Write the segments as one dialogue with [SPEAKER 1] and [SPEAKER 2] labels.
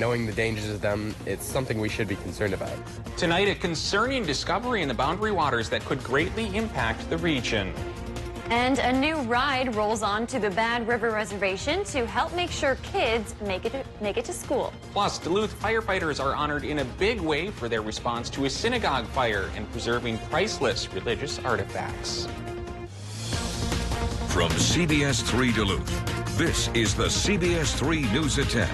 [SPEAKER 1] Knowing the dangers of them, it's something we should be concerned about.
[SPEAKER 2] Tonight, a concerning discovery in the Boundary Waters that could greatly impact the region.
[SPEAKER 3] And a new ride rolls on to the Bad River Reservation to help make sure kids make it to school.
[SPEAKER 2] Plus, Duluth firefighters are honored in a big way for their response to a synagogue fire and preserving priceless religious artifacts.
[SPEAKER 4] From CBS3 Duluth, this is the CBS3 News at 10.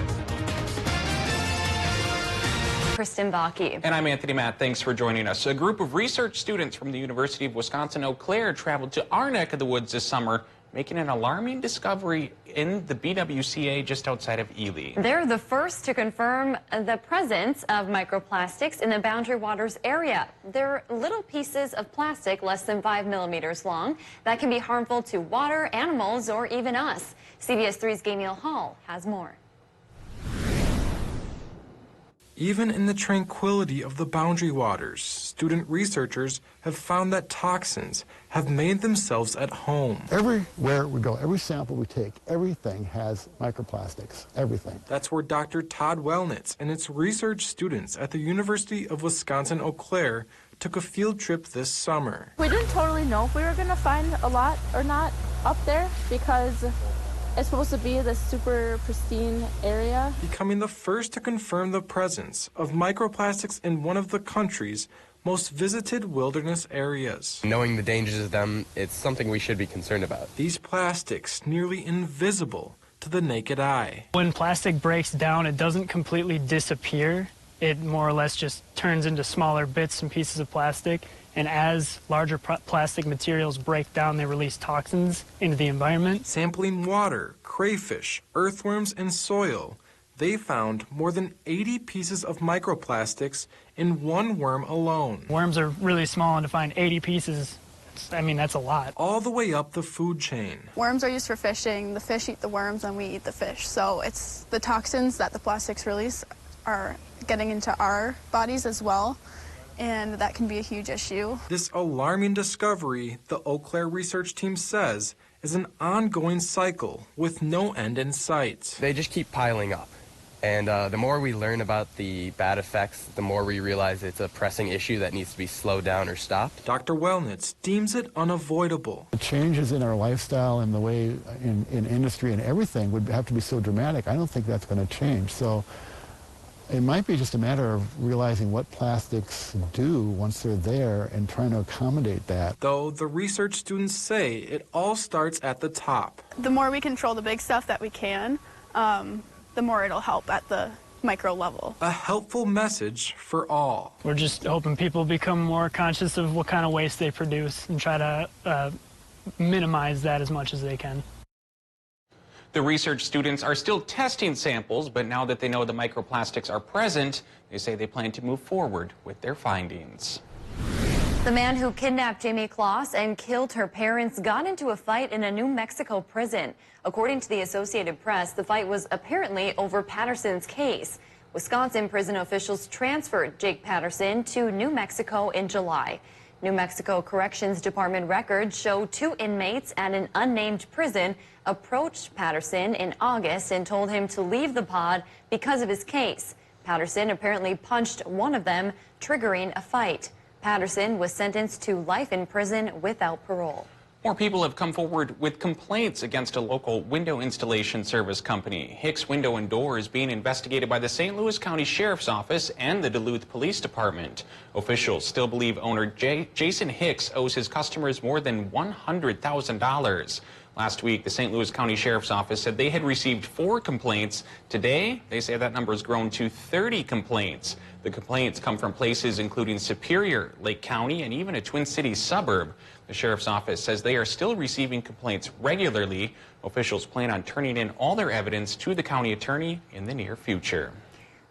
[SPEAKER 3] Kristen Baki.
[SPEAKER 2] And I'm Anthony Matt. Thanks for joining us. A group of research students from the University of Wisconsin-Eau Claire traveled to our neck of the woods this summer, making an alarming discovery in the BWCA just outside of Ely.
[SPEAKER 3] They're the first to confirm the presence of microplastics in the Boundary Waters area. They're little pieces of plastic less than 5 millimeters long that can be harmful to water, animals, or even us. CBS 3's Gayneel Hall has more.
[SPEAKER 5] Even in the tranquility of the Boundary Waters, student researchers have found that toxins have made themselves at home.
[SPEAKER 6] Everywhere we go, every sample we take, everything has microplastics, everything.
[SPEAKER 5] That's where Dr. Todd Wellnitz and its research students at the University of Wisconsin-Eau Claire took a field trip this summer.
[SPEAKER 7] We didn't totally know if we were going to find a lot or not up there because it's supposed to be this super pristine area.
[SPEAKER 5] Becoming the first to confirm the presence of microplastics in one of the country's most visited wilderness areas.
[SPEAKER 1] Knowing the dangers of them, it's something we should be concerned about.
[SPEAKER 5] These plastics, nearly invisible to the naked eye.
[SPEAKER 8] When plastic breaks down, it doesn't completely disappear. It more or less just turns into smaller bits and pieces of plastic. And as larger plastic materials break down, they release toxins into the environment.
[SPEAKER 5] Sampling water, crayfish, earthworms, and soil, they found more than 80 pieces of microplastics in one worm alone.
[SPEAKER 8] Worms are really small, and to find 80 pieces, I mean, that's a lot.
[SPEAKER 5] All the way up the food chain.
[SPEAKER 7] Worms are used for fishing. The fish eat the worms, and we eat the fish. So it's the toxins that the plastics release are getting into our bodies as well. And that can be a huge issue.
[SPEAKER 5] This alarming discovery, the Eau Claire research team says, is an ongoing cycle with no end in sight.
[SPEAKER 1] They just keep piling up. And the more we learn about the bad effects, the more we realize it's a pressing issue that needs to be slowed down or stopped.
[SPEAKER 5] Dr. Wellnitz deems it unavoidable.
[SPEAKER 6] The changes in our lifestyle and the way in industry and everything would have to be so dramatic. I don't think that's going to change. So it might be just a matter of realizing what plastics do once they're there and trying to accommodate that.
[SPEAKER 5] Though the research students say it all starts at the top.
[SPEAKER 7] The more we control the big stuff that we can, the more it'll help at the micro level.
[SPEAKER 5] A helpful message for all.
[SPEAKER 8] We're just hoping people become more conscious of what kind of waste they produce and try to minimize that as much as they can.
[SPEAKER 2] The research students are still testing samples, but now that they know the microplastics are present, they say they plan to move forward with their findings.
[SPEAKER 3] The man who kidnapped Jamie Kloss and killed her parents got into a fight in a New Mexico prison. According to the Associated Press, the fight was apparently over Patterson's case. Wisconsin prison officials transferred Jake Patterson to New Mexico in July. New Mexico Corrections Department records show 2 inmates at an unnamed prison approached Patterson in August and told him to leave the pod because of his case. Patterson apparently punched one of them, triggering a fight. Patterson was sentenced to life in prison without parole.
[SPEAKER 2] More people have come forward with complaints against a local window installation service company. Hicks Window and Door is being investigated by the St. Louis County Sheriff's Office and the Duluth Police Department. Officials still believe owner Jason Hicks owes his customers more than $100,000. Last week, the St. Louis County Sheriff's Office said they had received 4 complaints. Today, they say that number has grown to 30 complaints. The complaints come from places including Superior, Lake County, and even a Twin Cities suburb. The Sheriff's Office says they are still receiving complaints regularly. Officials plan on turning in all their evidence to the county attorney in the near future.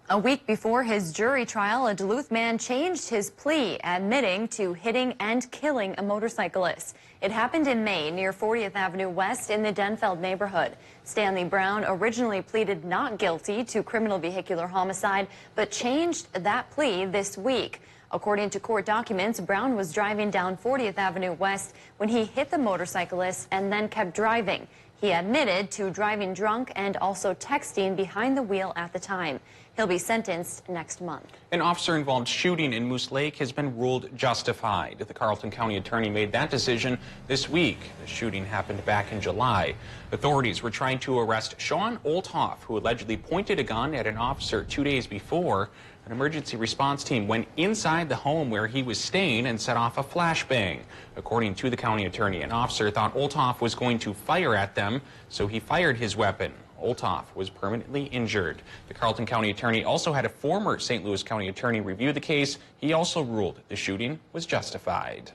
[SPEAKER 3] A week before his jury trial, a Duluth man changed his plea, admitting to hitting and killing a motorcyclist. It happened in May near 40th Avenue West in the Denfeld neighborhood. Stanley Brown originally pleaded not guilty to criminal vehicular homicide, but changed that plea this week. According to court documents, Brown was driving down 40th Avenue West when he hit the motorcyclist and then kept driving. He admitted to driving drunk and also texting behind the wheel at the time. He'll be sentenced next month.
[SPEAKER 2] An officer-involved shooting in Moose Lake has been ruled justified. The Carleton County attorney made that decision this week. The shooting happened back in July. Authorities were trying to arrest Sean Olthoff, who allegedly pointed a gun at an officer 2 days before. An emergency response team went inside the home where he was staying and set off a flashbang. According to the county attorney, an officer thought Olthoff was going to fire at them, so he fired his weapon. Olthoff was permanently injured. The Carleton County attorney also had a former St. Louis County attorney review the case. He also ruled the shooting was justified.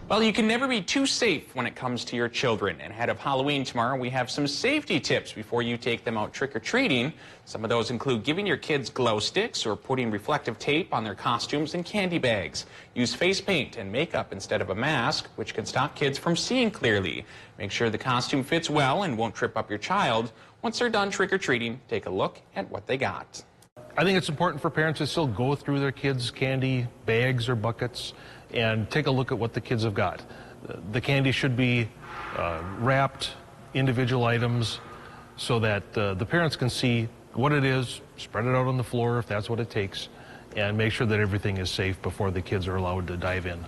[SPEAKER 2] Well, you can never be too safe when it comes to your children. And ahead of Halloween tomorrow, we have some safety tips before you take them out trick-or-treating. Some of those include giving your kids glow sticks or putting reflective tape on their costumes and candy bags. Use face paint and makeup instead of a mask, which can stop kids from seeing clearly. Make sure the costume fits well and won't trip up your child. Once they're done trick-or-treating, take a look at what they got.
[SPEAKER 9] I think it's important for parents to still go through their kids' candy bags or buckets and take a look at what the kids have got. The candy should be wrapped, individual items, so that the parents can see what it is, spread it out on the floor if that's what it takes, and make sure that everything is safe before the kids are allowed to dive in.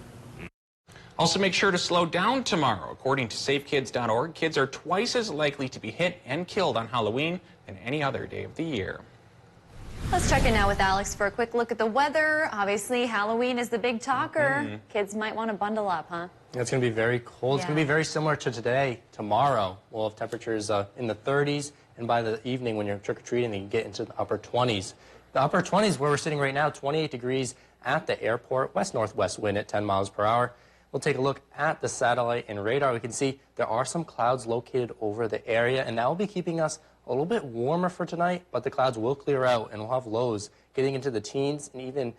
[SPEAKER 2] Also, make sure to slow down tomorrow. According to safekids.org, kids are twice as likely to be hit and killed on Halloween than any other day of the year.
[SPEAKER 3] Let's check in now with Alex for a quick look at the weather. Obviously, Halloween is the big talker. Kids might want to bundle up, huh?
[SPEAKER 10] It's going to be very cold. It's going to be very similar to today. Tomorrow, we'll have temperatures in the 30s, and by the evening when you're trick-or-treating, you can get into the upper 20s. The upper 20s, where we're sitting right now, 28 degrees at the airport, west-northwest wind at 10 miles per hour. We'll take a look at the satellite and radar. We can see there are some clouds located over the area, and that will be keeping us a little bit warmer for tonight, but the clouds will clear out, and we'll have lows getting into the teens, and even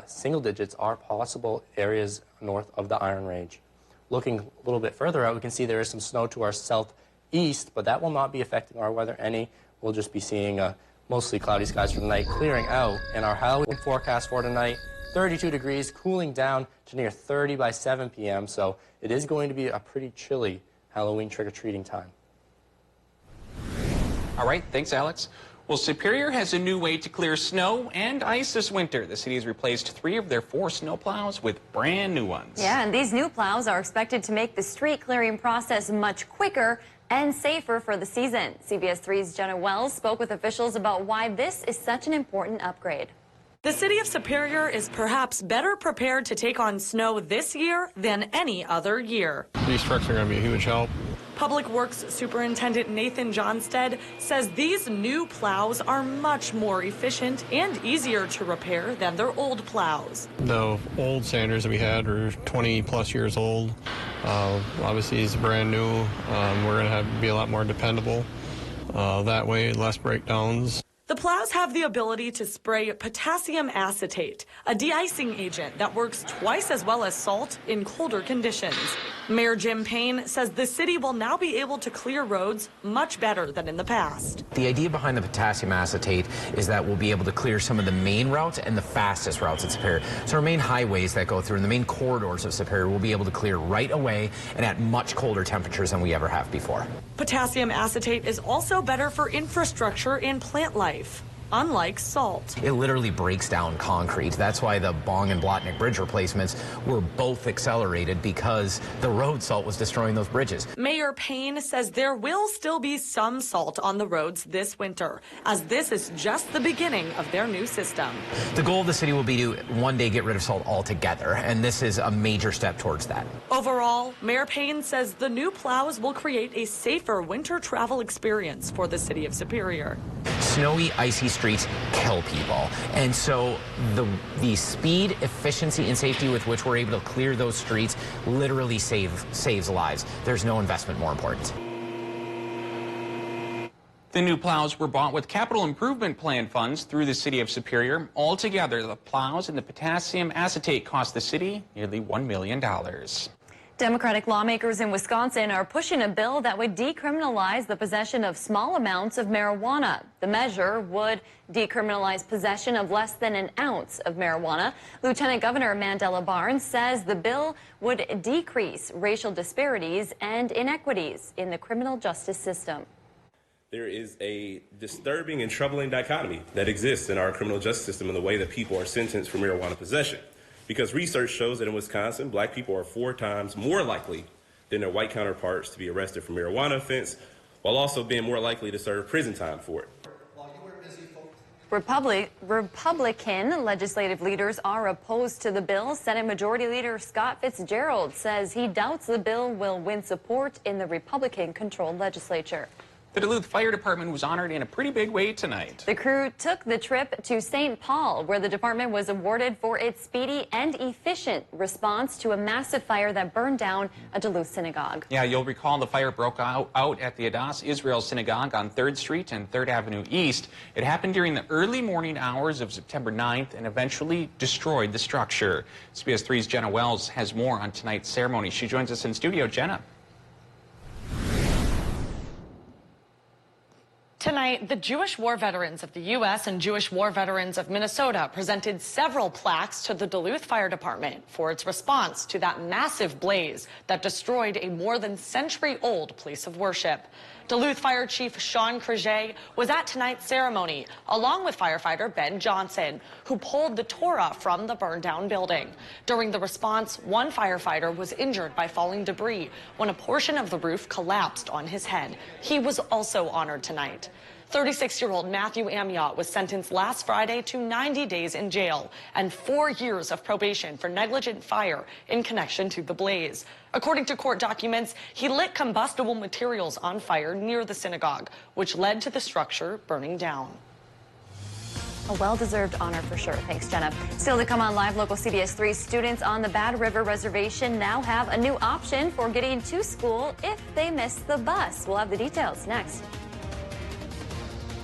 [SPEAKER 10] single digits are possible areas north of the Iron Range. Looking a little bit further out, we can see there is some snow to our southeast, but that will not be affecting our weather any. We'll just be seeing mostly cloudy skies for the night clearing out. And our Halloween forecast for tonight, 32 degrees, cooling down to near 30 by 7 p.m., so it is going to be a pretty chilly Halloween trick-or-treating time.
[SPEAKER 2] All right, thanks, Alex. Well, Superior has a new way to clear snow and ice this winter. The city has replaced 3 of their 4 snow plows with brand new ones.
[SPEAKER 3] Yeah, and these new plows are expected to make the street clearing process much quicker and safer for the season. CBS 3's Jenna Wells spoke with officials about why this is such an important upgrade.
[SPEAKER 11] The city of Superior is perhaps better prepared to take on snow this year than any other year.
[SPEAKER 12] These trucks are going to be a huge help.
[SPEAKER 11] Public Works Superintendent Nathan Johnstead says these new plows are much more efficient and easier to repair than their old plows.
[SPEAKER 12] The old Sanders that we had are 20-plus years old. Obviously, it's brand new. We're going to be a lot more dependable. That way, less breakdowns.
[SPEAKER 11] The plows have the ability to spray potassium acetate, a de-icing agent that works twice as well as salt in colder conditions. Mayor Jim Payne says the city will now be able to clear roads much better than in the past.
[SPEAKER 13] The idea behind the potassium acetate is that we'll be able to clear some of the main routes and the fastest routes at Superior. So our main highways that go through and the main corridors of Superior will be able to clear right away and at much colder temperatures than we ever have before.
[SPEAKER 11] Potassium acetate is also better for infrastructure and plant life, unlike salt.
[SPEAKER 13] It literally breaks down concrete. That's why the Bong and Blotnick bridge replacements were both accelerated, because the road salt was destroying those bridges.
[SPEAKER 11] Mayor Payne says there will still be some salt on the roads this winter, as this is just the beginning of their new system.
[SPEAKER 13] The goal of the city will be to one day get rid of salt altogether, and this is a major step towards that.
[SPEAKER 11] Overall, Mayor Payne says the new plows will create a safer winter travel experience for the city of Superior.
[SPEAKER 13] Snowy, icy streets kill people. And so the speed, efficiency, and safety with which we're able to clear those streets literally saves lives. There's no investment more important.
[SPEAKER 2] The new plows were bought with capital improvement plan funds through the city of Superior. Altogether, the plows and the potassium acetate cost the city nearly $1 million.
[SPEAKER 3] Democratic lawmakers in Wisconsin are pushing a bill that would decriminalize the possession of small amounts of marijuana. The measure would decriminalize possession of less than an ounce of marijuana. Lieutenant Governor Mandela Barnes says the bill would decrease racial disparities and inequities in the criminal justice system.
[SPEAKER 14] There is a disturbing and troubling dichotomy that exists in our criminal justice system in the way that people are sentenced for marijuana possession. Because research shows that in Wisconsin, black people are 4 times more likely than their white counterparts to be arrested for marijuana offense, while also being more likely to serve prison time for it.
[SPEAKER 3] Republican legislative leaders are opposed to the bill. Senate Majority Leader Scott Fitzgerald says he doubts the bill will win support in the Republican-controlled legislature.
[SPEAKER 2] The Duluth Fire Department was honored in a pretty big way tonight.
[SPEAKER 3] The crew took the trip to St. Paul, where the department was awarded for its speedy and efficient response to a massive fire that burned down a Duluth synagogue.
[SPEAKER 2] Yeah, you'll recall the fire broke out at the Adass Israel Synagogue on 3rd Street and 3rd Avenue East. It happened during the early morning hours of September 9th and eventually destroyed the structure. CBS 3's Jenna Wells has more on tonight's ceremony. She joins us in studio. Jenna.
[SPEAKER 11] Tonight, the Jewish war veterans of the U.S. and Jewish war veterans of Minnesota presented several plaques to the Duluth Fire Department for its response to that massive blaze that destroyed a more than century-old place of worship. Duluth Fire Chief Sean Crege was at tonight's ceremony, along with firefighter Ben Johnson, who pulled the Torah from the burned-down building. During the response, one firefighter was injured by falling debris when a portion of the roof collapsed on his head. He was also honored tonight. 36-year-old Matthew Amiot was sentenced last Friday to 90 days in jail and 4 years of probation for negligent fire in connection to the blaze. According to court documents, he lit combustible materials on fire near the synagogue, which led to the structure burning down.
[SPEAKER 3] A well-deserved honor for sure. Thanks, Jenna. Still to come on live, local CBS 3 students on the Bad River Reservation now have a new option for getting to school if they miss the bus. We'll have the details next.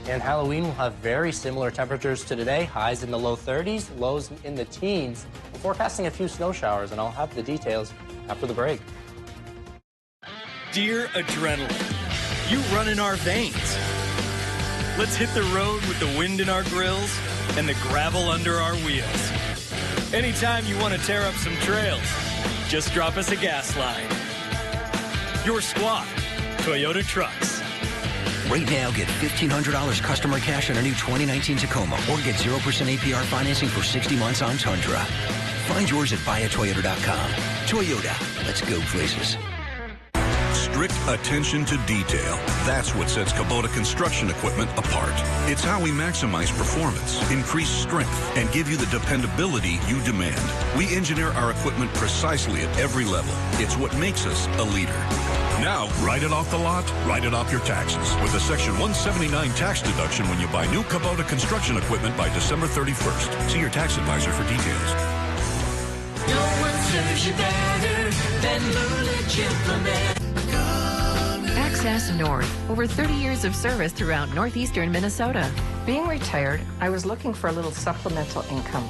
[SPEAKER 10] And Halloween will have very similar temperatures to today, highs in the low 30s, lows in the teens. We're forecasting a few snow showers, and I'll have the details after the break.
[SPEAKER 15] Dear adrenaline, you run in our veins. Let's hit the road with the wind in our grills and the gravel under our wheels. Anytime you want to tear up some trails, just drop us a gas line. Your squad, Toyota Trucks.
[SPEAKER 16] Right now, get $1,500 customer cash on a new 2019 Tacoma or get 0% APR financing for 60 months on Tundra. Find yours at buyatoyota.com. Toyota, let's go places.
[SPEAKER 4] Strict attention to detail. That's what sets Kubota construction equipment apart. It's how we maximize performance, increase strength, and give you the dependability you demand. We engineer our equipment precisely at every level. It's what makes us a leader. Now, write it off the lot, write it off your taxes with a Section 179 tax deduction when you buy new Kubota construction equipment by December 31st. See your tax advisor for details.
[SPEAKER 17] No one serves you better than Lulich Implement.
[SPEAKER 18] Access North, over 30 years of service throughout northeastern Minnesota.
[SPEAKER 19] Being retired, I was looking for a little supplemental income.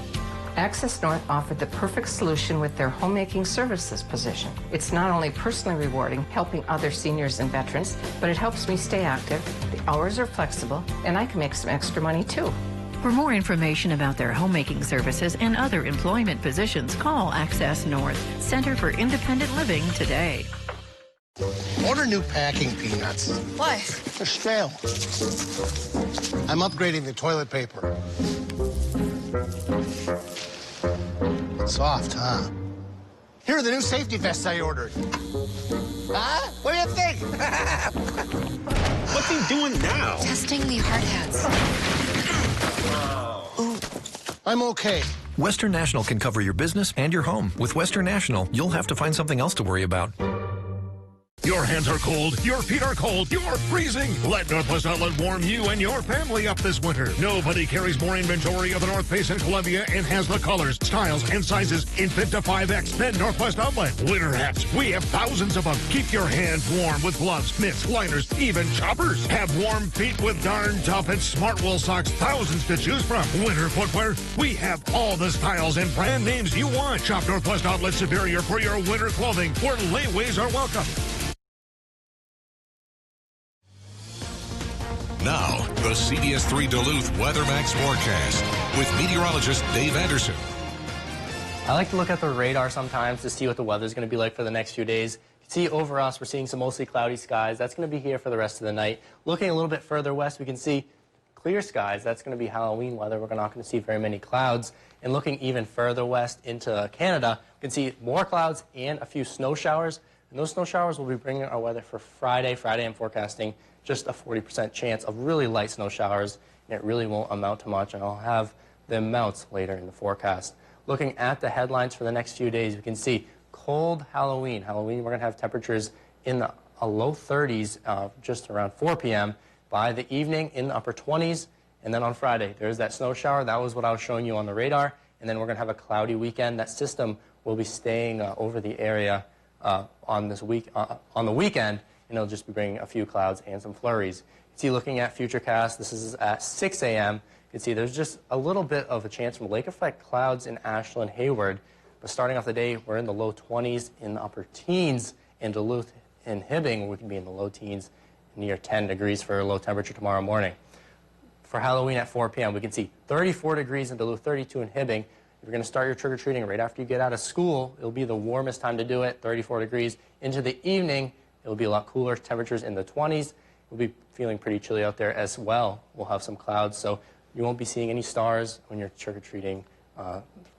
[SPEAKER 19] Access North offered the perfect solution with their homemaking services position. It's not only personally rewarding, helping other seniors and veterans, but it helps me stay active, the hours are flexible, and I can make some extra money too.
[SPEAKER 18] For more information about their homemaking services and other employment positions, call Access North, Center for Independent Living today.
[SPEAKER 20] Order new packing peanuts.
[SPEAKER 21] Why?
[SPEAKER 20] They're stale. I'm upgrading the toilet paper. Soft, huh? Here are the new safety vests I ordered. Huh? What do you think?
[SPEAKER 21] What's he doing now?
[SPEAKER 22] Testing the hard hats.
[SPEAKER 20] I'm okay.
[SPEAKER 23] Western National can cover your business and your home. With Western National, you'll have to find something else to worry about.
[SPEAKER 24] Your
[SPEAKER 21] hands are cold, your feet are cold, you're freezing. Let Northwest Outlet warm you and your family up this winter. Nobody carries more inventory of the North Face and Columbia and has the colors, styles, and sizes in fit to 5X than Northwest Outlet. Winter hats, we have thousands of them. Keep your hands warm with gloves, mitts, liners, even choppers. Have warm feet with darn tough and smart wool socks, thousands to choose from. Winter footwear, we have all the styles and brand names you want. Shop Northwest Outlet Superior for your winter clothing, where layaways are welcome.
[SPEAKER 4] Now, the CBS3 Duluth Weather Max forecast with meteorologist Dave Anderson.
[SPEAKER 10] I like to look at the radar sometimes to see what the weather's going to be like for the next few days. You can see over us, we're seeing some mostly cloudy skies. That's going to be here for the rest of the night. Looking a little bit further west, we can see clear skies. That's going to be Halloween weather. We're not going to see very many clouds. And looking even further west into Canada, we can see more clouds and a few snow showers. And those snow showers will be bringing our weather for Friday. Friday, I'm forecasting just a 40% chance of really light snow showers, and it really won't amount to much. And I'll have the amounts later in the forecast. Looking at the headlines for the next few days, we can see cold Halloween. Halloween, we're going to have temperatures in the low 30s just around 4 p.m. By the evening, in the upper 20s. And then on Friday, there's that snow shower. That was what I was showing you on the radar. And then we're going to have a cloudy weekend. That system will be staying over the area on the weekend, and it'll just be bringing a few clouds and some flurries. You see, looking at Futurecast, this is at 6 a.m. You can see there's just a little bit of a chance from lake effect clouds in Ashland, Hayward. But starting off the day, we're in the low 20s, in the upper teens in Duluth and Hibbing. We can be in the low teens, near 10 degrees for a low temperature tomorrow morning. For Halloween at 4 p.m., we can see 34 degrees in Duluth, 32 in Hibbing. If you're going to start your trick-or-treating right after you get out of school, it'll be the warmest time to do it, 34 degrees. Into the evening, it'll be a lot cooler, temperatures in the 20s. We'll be feeling pretty chilly out there as well. We'll have some clouds, so you won't be seeing any stars when you're trick-or-treating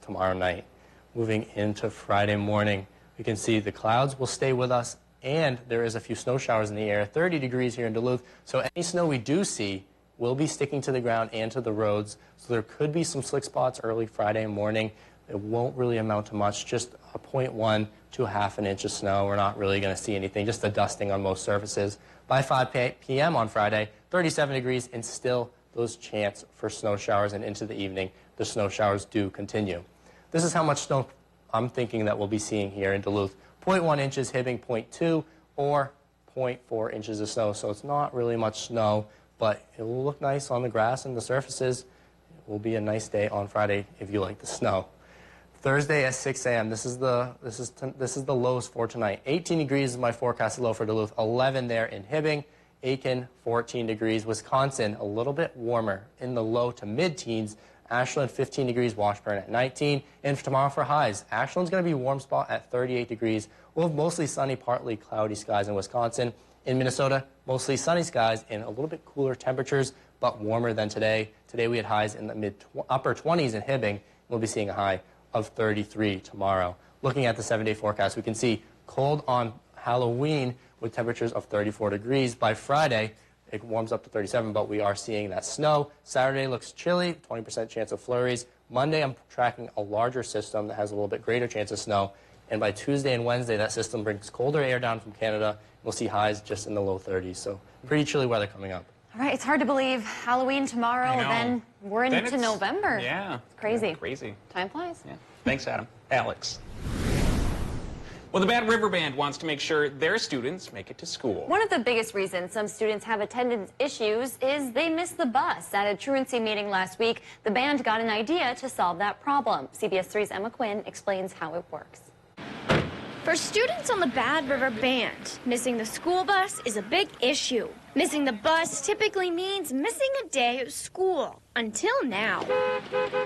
[SPEAKER 10] tomorrow night. Moving into Friday morning, we can see the clouds will stay with us, and there is a few snow showers in the air, 30 degrees here in Duluth. So any snow we do see will be sticking to the ground and to the roads. So there could be some slick spots early Friday morning. It won't really amount to much, just a 0.1 to a half an inch of snow. We're not really going to see anything, just the dusting on most surfaces. By 5 p.m. on Friday, 37 degrees, and still those chance for snow showers, and into the evening, the snow showers do continue. This is how much snow I'm thinking that we'll be seeing here in Duluth. 0.1 inches, Hibbing 0.2, or 0.4 inches of snow. So it's not really much snow, but it will look nice on the grass and the surfaces. It will be a nice day on Friday if you like the snow. Thursday at 6 a.m. This is the lows for tonight. 18 degrees is my forecast low for Duluth. 11 there in Hibbing. Aiken, 14 degrees. Wisconsin, a little bit warmer in the low to mid-teens. Ashland, 15 degrees. Washburn at 19. And for tomorrow for highs, Ashland's going to be a warm spot at 38 degrees. We'll have mostly sunny, partly cloudy skies in Wisconsin. In Minnesota, mostly sunny skies and a little bit cooler temperatures, but warmer than today. Today we had highs in the upper 20s in Hibbing. We'll be seeing a high of 33 tomorrow. Looking at the 7-day forecast, we can see cold on Halloween with temperatures of 34 degrees. By Friday, it warms up to 37, but we are seeing that snow. Saturday looks chilly, 20% chance of flurries. Monday, I'm tracking a larger system that has a little bit greater chance of snow. And by Tuesday and Wednesday, that system brings colder air down from Canada. We'll see highs just in the low 30s, so pretty chilly weather coming up.
[SPEAKER 3] All right, it's hard to believe. Halloween tomorrow, then we're into November.
[SPEAKER 2] Yeah.
[SPEAKER 3] It's crazy.
[SPEAKER 2] Yeah, crazy.
[SPEAKER 3] Time flies.
[SPEAKER 2] Yeah. Thanks, Adam. Alex. Well, the Bad River Band wants to make sure their students make it to school.
[SPEAKER 3] One of the biggest reasons some students have attendance issues is they miss the bus. At a truancy meeting last week, the band got an idea to solve that problem. CBS3's Emma Quinn explains how it works.
[SPEAKER 22] For students on the Bad River Band, missing the school bus is a big issue. Missing the bus typically means missing a day of school, until now.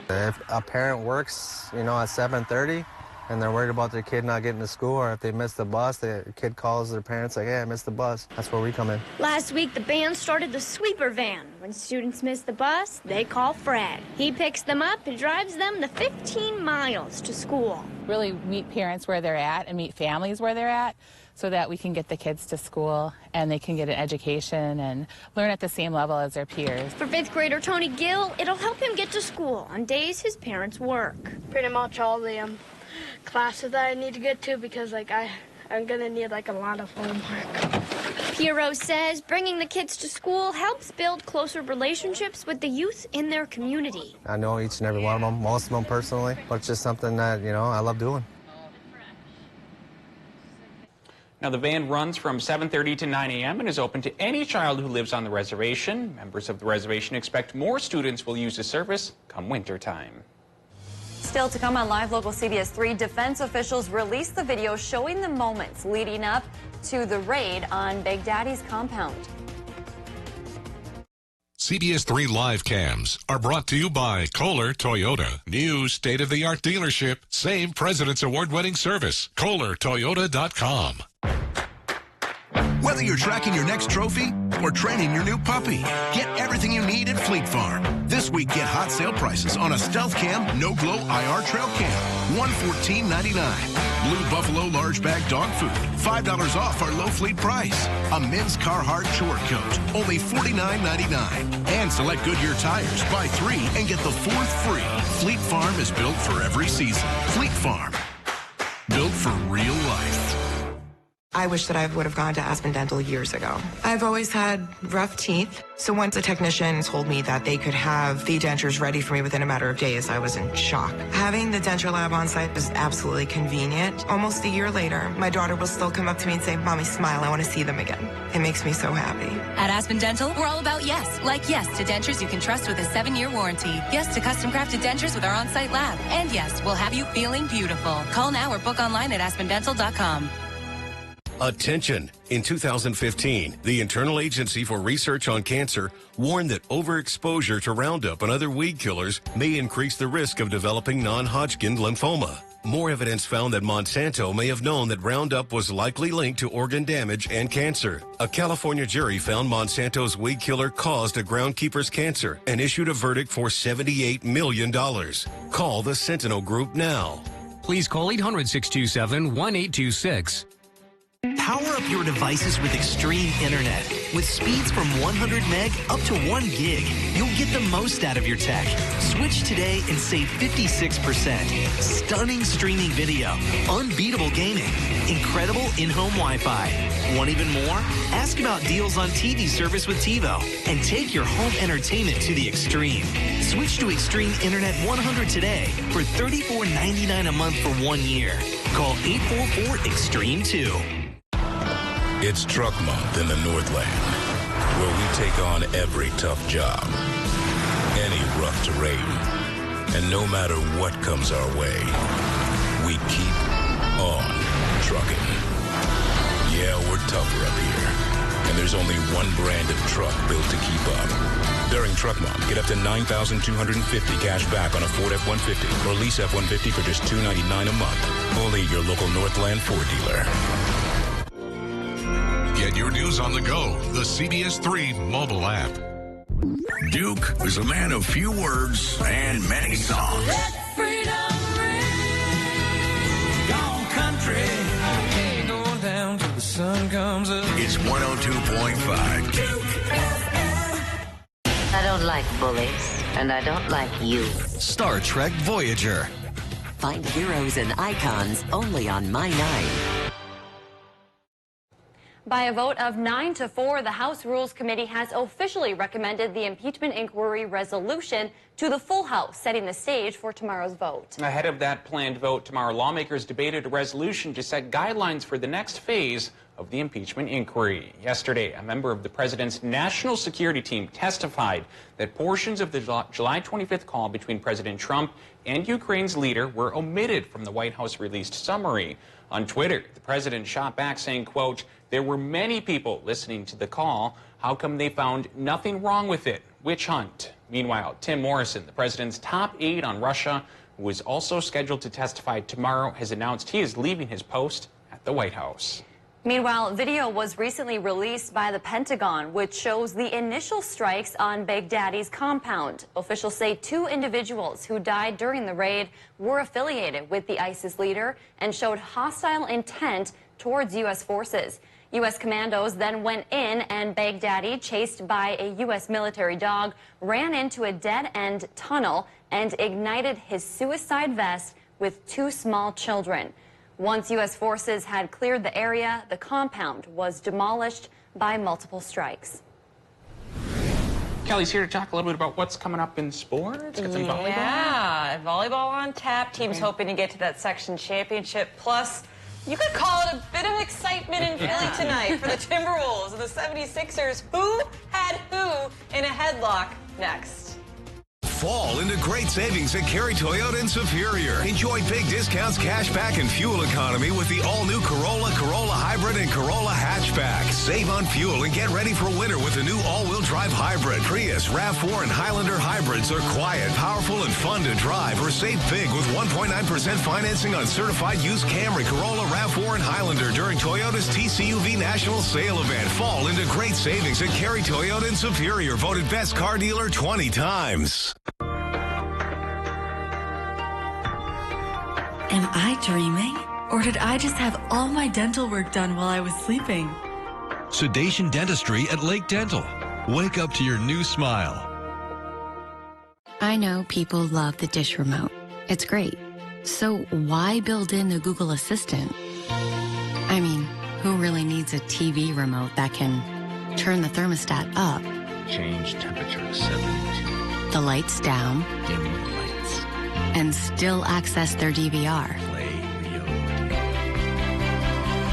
[SPEAKER 23] If a parent works, at 7:30, and they're worried about their kid not getting to school, or if they miss the bus, the kid calls their parents like, hey, I missed the bus. That's where we come in.
[SPEAKER 22] Last week, the band started the sweeper van. When students miss the bus, they call Fred. He picks them up and drives them the 15 miles to school.
[SPEAKER 24] Really meet parents where they're at and meet families where they're at so that we can get the kids to school and they can get an education and learn at the same level as their peers.
[SPEAKER 22] For 5th grader Tony Gill, it'll help him get to school on days his parents work.
[SPEAKER 25] Pretty much all the classes that I need to get to, because I'm gonna need a lot of homework.
[SPEAKER 22] Piero says bringing the kids to school helps build closer relationships with the youth in their community.
[SPEAKER 23] I know each and every one of them, most of them personally, but it's just something that, I love doing.
[SPEAKER 2] Now, the van runs from 7:30 to 9 a.m. and is open to any child who lives on the reservation. Members of the reservation expect more students will use the service come winter time.
[SPEAKER 3] Still to come on Live Local CBS3, defense officials released the video showing the moments leading up to the raid on Big Daddy's compound.
[SPEAKER 21] CBS3 live cams are brought to you by Kohler Toyota. New state-of-the-art dealership. Same President's Award-winning service. KohlerToyota.com.
[SPEAKER 1] Whether you're tracking your next trophy or training your new puppy, get everything you need at Fleet Farm. This week, get hot sale prices on a Stealth Cam No Glow IR Trail Cam, $114.99. Blue Buffalo large bag dog food, $5 off our low fleet price. A men's Carhartt chore coat, only $49.99. And select Goodyear tires, buy 3 and get the 4th free. Fleet Farm is built for every season. Fleet Farm, built for real life.
[SPEAKER 5] I wish that I would have gone to Aspen Dental years ago. I've always had rough teeth, so once a technician told me that they could have the dentures ready for me within a matter of days, I was in shock. Having the denture lab on site was absolutely convenient. Almost a year later, my daughter will still come up to me and say, "Mommy, smile, I want to see them again." It makes me so happy.
[SPEAKER 6] At Aspen Dental, we're all about yes. Like yes to dentures you can trust with a 7-year warranty. Yes to custom crafted dentures with our on-site lab. And yes, we'll have you feeling beautiful. Call now or book online at aspendental.com.
[SPEAKER 7] Attention! In 2015, the Internal Agency for Research on Cancer warned that overexposure to Roundup and other weed killers may increase the risk of developing non-Hodgkin lymphoma. More evidence found that Monsanto may have known that Roundup was likely linked to organ damage and cancer. A California jury found Monsanto's weed killer caused a groundkeeper's cancer and issued a verdict for $78 million. Call the Sentinel Group now.
[SPEAKER 25] Please call 800-627-1826.
[SPEAKER 26] Power up your devices with Extreme Internet. With speeds from 100 meg up to 1 gig, you'll get the most out of your tech. Switch today and save 56%. Stunning streaming video, unbeatable gaming, incredible in-home Wi-Fi. Want even more? Ask about deals on TV service with TiVo and take your home entertainment to the extreme. Switch to Extreme Internet 100 today for $34.99 a month for 1 year. Call 844-EXTREME2.
[SPEAKER 4] It's Truck Month in the Northland, where we take on every tough job, any rough terrain, and no matter what comes our way, we keep on trucking. Yeah, we're tougher up here, and there's only one brand of truck built to keep up. During Truck Month, get up to $9,250 cash back on a Ford F-150 or lease F-150 for just $299 a month. Only at your local Northland Ford dealer.
[SPEAKER 21] Get your news on the go. The CBS3 mobile app.
[SPEAKER 1] Duke is a man of few words and many songs.
[SPEAKER 17] Let freedom ring. Gone country. Going down till the sun comes up.
[SPEAKER 1] It's 102.5.
[SPEAKER 17] Duke FM.
[SPEAKER 27] I don't like bullies, and I don't like you.
[SPEAKER 28] Star Trek Voyager.
[SPEAKER 29] Find heroes and icons only on My 9.
[SPEAKER 3] By a vote of 9-4, the House Rules Committee has officially recommended the impeachment inquiry resolution to the full House, setting the stage for tomorrow's vote.
[SPEAKER 2] Ahead of that planned vote tomorrow, lawmakers debated a resolution to set guidelines for the next phase of the impeachment inquiry. Yesterday, a member of the president's national security team testified that portions of the July 25th call between President Trump and Ukraine's leader were omitted from the White House released summary. On Twitter, the president shot back saying, quote, "There were many people listening to the call. How come they found nothing wrong with it? Witch hunt." Meanwhile, Tim Morrison, the president's top aide on Russia, who is also scheduled to testify tomorrow, has announced he is leaving his post at the White House.
[SPEAKER 3] Meanwhile, video was recently released by the Pentagon, which shows the initial strikes on Big Daddy's compound. Officials say 2 individuals who died during the raid were affiliated with the ISIS leader and showed hostile intent towards U.S. forces. U.S. commandos then went in, and Big Daddy, chased by a U.S. military dog, ran into a dead-end tunnel and ignited his suicide vest with 2 small children. Once U.S. forces had cleared the area, the compound was demolished by multiple strikes.
[SPEAKER 2] Kelly's here to talk a little bit about what's coming up in sports. Got some volleyball.
[SPEAKER 8] Yeah, volleyball on tap. Teams hoping to get to that section championship. Plus, you could call it a bit of excitement in Philly tonight for the Timberwolves and the 76ers. Who had who in a headlock? Next.
[SPEAKER 9] Fall into great savings at Cary Toyota in Superior. Enjoy big discounts, cash back, and fuel economy with the all-new Corolla, Corolla Hybrid, and Corolla Hatchback. Save on fuel and get ready for winter with the new all-wheel drive hybrid. Prius, RAV4, and Highlander hybrids are quiet, powerful, and fun to drive. Or save big with 1.9% financing on certified used Camry, Corolla, RAV4, and Highlander during Toyota's TCUV National Sale Event. Fall into great savings at Cary Toyota in Superior. Voted best car dealer 20 times.
[SPEAKER 11] Am I dreaming? Or did I just have all my dental work done while I was sleeping?
[SPEAKER 12] Sedation Dentistry at Lake Dental. Wake up to your new smile.
[SPEAKER 13] I know people love the dish remote. It's great. So why build in the Google Assistant? I mean, who really needs a TV remote that can turn the thermostat up?
[SPEAKER 14] Change temperature to 72.
[SPEAKER 13] The lights down.
[SPEAKER 14] Dim the lights.
[SPEAKER 13] And still access their DVR.
[SPEAKER 14] Play real.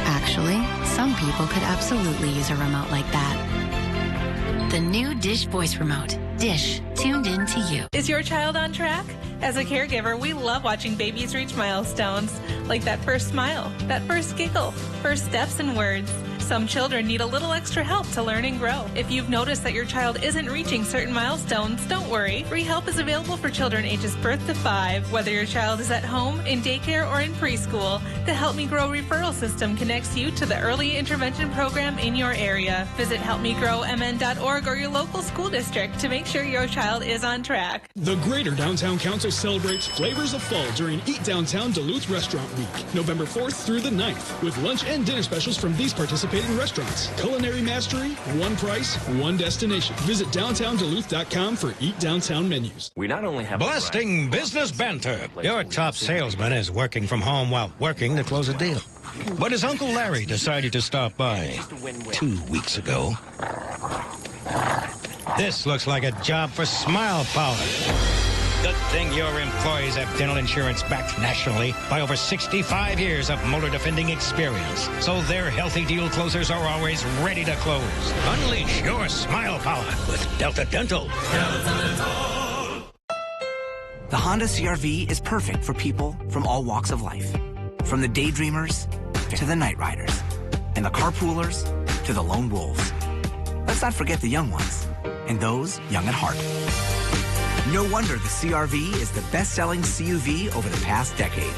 [SPEAKER 13] Actually, some people could absolutely use a remote like that. The new Dish Voice Remote. Dish, tuned in to you.
[SPEAKER 15] Is your child on track? As a caregiver, we love watching babies reach milestones, like that first smile, that first giggle, first steps and words. Some children need a little extra help to learn and grow. If you've noticed that your child isn't reaching certain milestones, don't worry. Free help is available for children ages birth to 5. Whether your child is at home, in daycare, or in preschool, the Help Me Grow referral system connects you to the early intervention program in your area. Visit helpmegrowmn.org or your local school district to make sure your child is on track.
[SPEAKER 16] The Greater Downtown Council celebrates flavors of fall during Eat Downtown Duluth Restaurant Week, November 4th through the 9th, with lunch and dinner specials from these participating restaurants. Culinary mastery, one price, one destination. Visit downtownduluth.com for Eat Downtown menus.
[SPEAKER 25] We not only have
[SPEAKER 30] Blasting business banter. Your top salesman is working from home while working to close a deal. But his Uncle Larry decided to stop by 2 weeks ago. This looks like a job for Smile Power. Good thing your employees have dental insurance backed nationally by over 65 years of motor defending experience. So their healthy deal closers are always ready to close. Unleash your Smile Power with Delta Dental.
[SPEAKER 31] The Honda CR-V is perfect for people from all walks of life. From the daydreamers to the night riders. And the carpoolers to the lone wolves. Let's not forget the young ones. And those young at heart. No wonder the CR-V is the best-selling CUV over the past decade.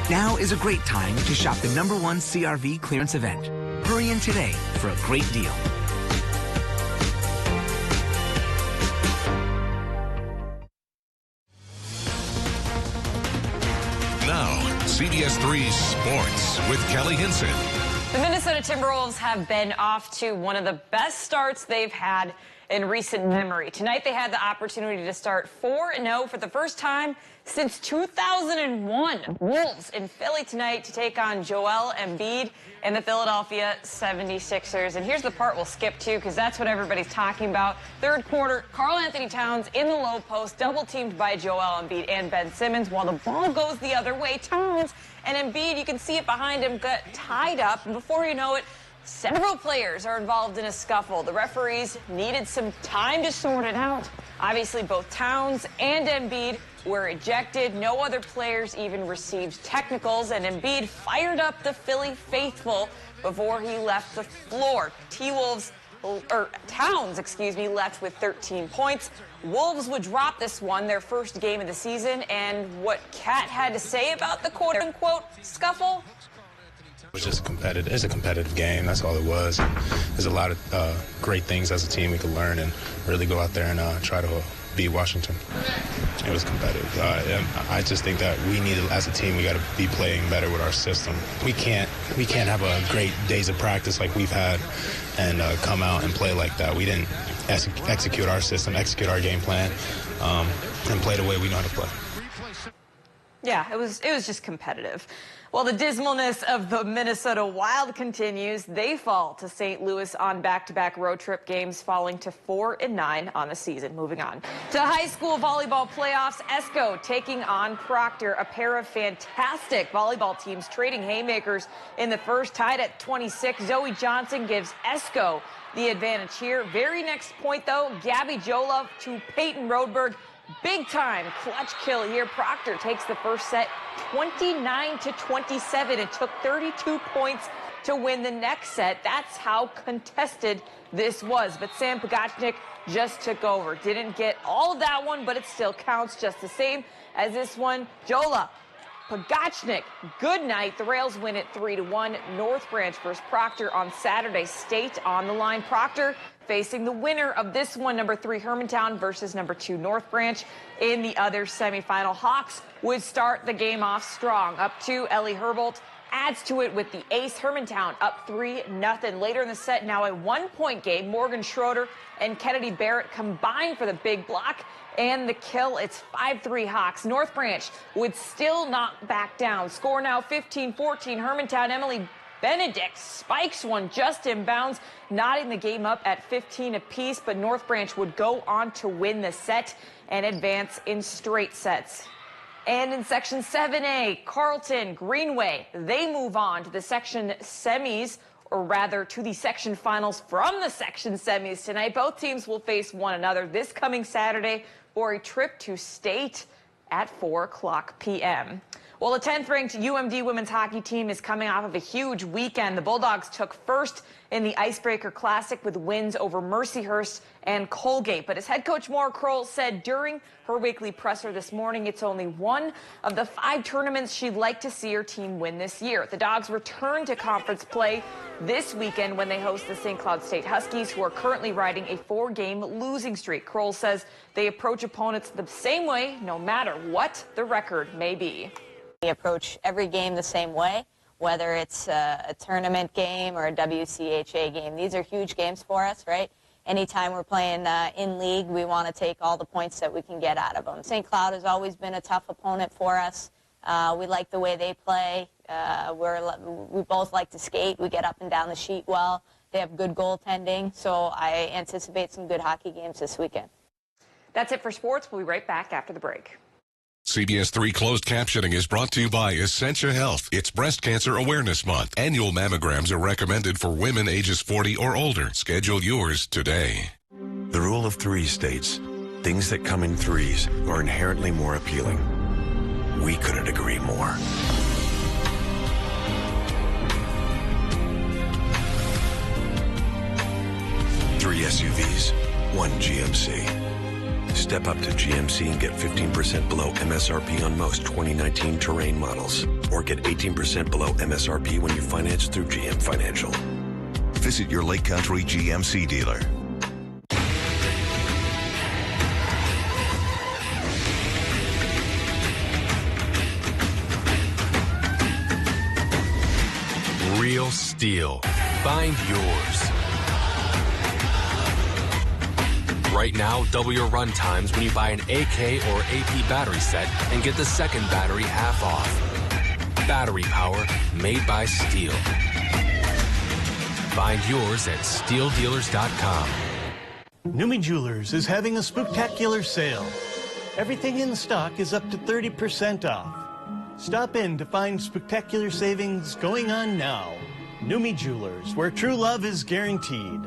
[SPEAKER 31] Now is a great time to shop the #1 CR-V clearance event. Hurry in today for a great deal.
[SPEAKER 4] Now, CBS3 Sports with Kelly Hinson.
[SPEAKER 8] The Minnesota Timberwolves have been off to one of the best starts they've had in recent memory. Tonight they had the opportunity to start 4-0 for the first time since 2001. Wolves in Philly tonight to take on Joel Embiid and the Philadelphia 76ers. And here's the part we'll skip to because that's what everybody's talking about. Third quarter, Karl Anthony Towns in the low post, double teamed by Joel Embiid and Ben Simmons while the ball goes the other way. Towns and Embiid, you can see it behind him, got tied up. And before you know it, several players are involved in a scuffle. The referees needed some time to sort it out. Obviously, both Towns and Embiid were ejected. No other players even received technicals, and Embiid fired up the Philly faithful before he left the floor. Towns, left with 13 points. Wolves would drop this one, their first game of the season, and what Cat had to say about the quote-unquote scuffle.
[SPEAKER 32] It was just competitive. It's a competitive game. That's all it was. There's a lot of great things as a team we could learn and really go out there and try to beat Washington. It was competitive. I just think that we need, as a team, we got to be playing better with our system. We can't have a great days of practice like we've had and come out and play like that. We didn't execute our system, execute our game plan, and play the way we know how to play.
[SPEAKER 8] Yeah, it was just competitive. Well, the dismalness of the Minnesota Wild continues. They fall to St. Louis on back-to-back road trip games, falling to 4-9 on the season. Moving on to high school volleyball playoffs. ESCO taking on Proctor, a pair of fantastic volleyball teams trading haymakers in the first, tied at 26. Zoe Johnson gives ESCO the advantage here. Very next point, though, Gabby Jolove to Peyton Rodberg. Big time clutch kill here. Proctor takes the first set 29-27. It took 32 points to win the next set. That's how contested this was. But Sam Pogachnik just took over. Didn't get all of that one, but it still counts just the same as this one. Jola, Pogachnik, good night. The Rails win it 3-1. North Branch versus Proctor on Saturday. State on the line. Proctor facing the winner of this one, number 3 Hermantown versus number 2 North Branch in the other semifinal. Hawks would start the game off strong. Up 2, Ellie Herbold adds to it with the ace. Hermantown up 3-0. Later in the set, now a 1-point game. Morgan Schroeder and Kennedy Barrett combine for the big block and the kill. It's 5-3 Hawks. North Branch would still not back down. Score now 15-14 Hermantown. Emily Benedict spikes one just inbounds, knotting the game up at 15 apiece, but North Branch would go on to win the set and advance in straight sets. And in Section 7A, Carleton, Greenway, they move on to the section semis, or rather to the section finals from the section semis tonight. Both teams will face one another this coming Saturday for a trip to state at 4:00 p.m. Well, the 10th-ranked UMD women's hockey team is coming off of a huge weekend. The Bulldogs took first in the Icebreaker Classic with wins over Mercyhurst and Colgate. But as head coach Maura Kroll said during her weekly presser this morning, it's only one of the 5 tournaments she'd like to see her team win this year. The Dogs return to conference play this weekend when they host the St. Cloud State Huskies, who are currently riding a 4-game losing streak. Kroll says they approach opponents the same way, no matter what the record may be.
[SPEAKER 5] We approach every game the same way, whether it's a tournament game or a WCHA game. These are huge games for us, right? Anytime we're playing in league, we want to take all the points that we can get out of them. St. Cloud has always been a tough opponent for us. We like the way they play. We both like to skate. We get up and down the sheet well. They have good goaltending, so I anticipate some good hockey games this weekend.
[SPEAKER 8] That's it for sports. We'll be right back after the break.
[SPEAKER 6] CBS3 closed captioning is brought to you by Essentia Health. It's Breast Cancer Awareness Month. Annual mammograms are recommended for women ages 40 or older. Schedule yours today.
[SPEAKER 7] The rule of 3 states, things that come in threes are inherently more appealing. We couldn't agree more. Three SUVs, 1 GMC. Step up to GMC and get 15% below MSRP on most 2019 Terrain models. Or get 18% below MSRP when you finance through GM Financial.
[SPEAKER 10] Visit your Lake Country GMC dealer.
[SPEAKER 18] Real steel. Find yours. Right now, double your run times when you buy an AK or AP battery set and get the second battery half off. Battery power made by steel. Find yours at steeldealers.com.
[SPEAKER 19] Numi Jewelers is having a spectacular sale. Everything in stock is up to 30% off. Stop in to find spectacular savings going on now. Numi Jewelers, where true love is guaranteed.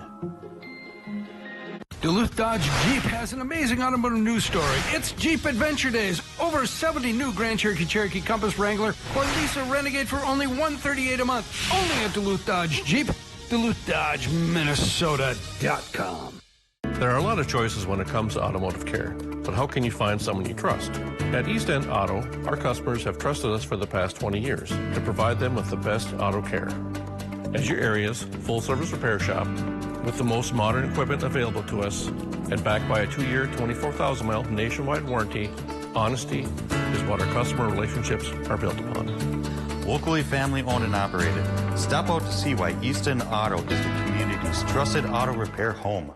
[SPEAKER 20] Duluth Dodge Jeep has an amazing automotive news story. It's Jeep Adventure Days. Over 70 new Grand Cherokee, Cherokee Compass, Wrangler, or lease a Renegade for only $138 a month. Only at Duluth Dodge Jeep. DuluthDodgeMinnesota.com.
[SPEAKER 22] There are a lot of choices when it comes to automotive care, but how can you find someone you trust? At East End Auto, our customers have trusted us for the past 20 years to provide them with the best auto care. As your area's full-service repair shop, with the most modern equipment available to us, and backed by a 2-year, 24,000-mile nationwide warranty, honesty is what our customer relationships are built upon.
[SPEAKER 23] Locally family-owned and operated. Stop out to see why East End Auto is the community's trusted auto repair home.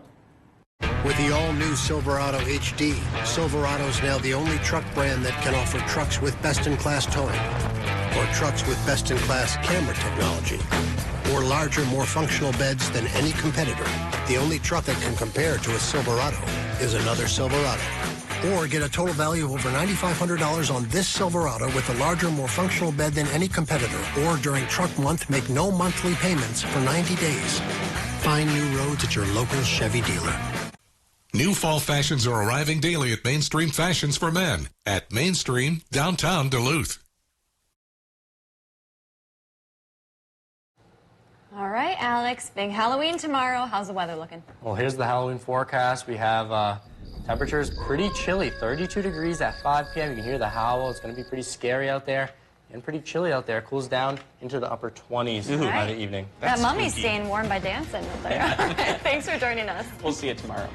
[SPEAKER 1] With the all-new Silverado HD, Silverado is now the only truck brand that can offer trucks with best-in-class towing, or trucks with best-in-class camera technology, or larger, more functional beds than any competitor. The only truck that can compare to a Silverado is another Silverado. Or get a total value of over $9,500 on this Silverado with a larger, more functional bed than any competitor. Or during Truck Month, make no monthly payments for 90 days. Find new roads at your local Chevy dealer.
[SPEAKER 6] New fall fashions are arriving daily at Mainstream Fashions for Men at Mainstream, downtown Duluth.
[SPEAKER 2] All right, Alex, big Halloween tomorrow. How's the weather looking?
[SPEAKER 3] Well, here's the Halloween forecast. We have temperatures pretty chilly, 32 degrees at 5 p.m. You can hear the howl. It's going to be pretty scary out there and pretty chilly out there. It cools down into the upper 20s by the evening.
[SPEAKER 2] That mummy's staying warm by dancing up there.
[SPEAKER 3] Yeah.
[SPEAKER 2] Thanks for joining us.
[SPEAKER 3] We'll see you tomorrow.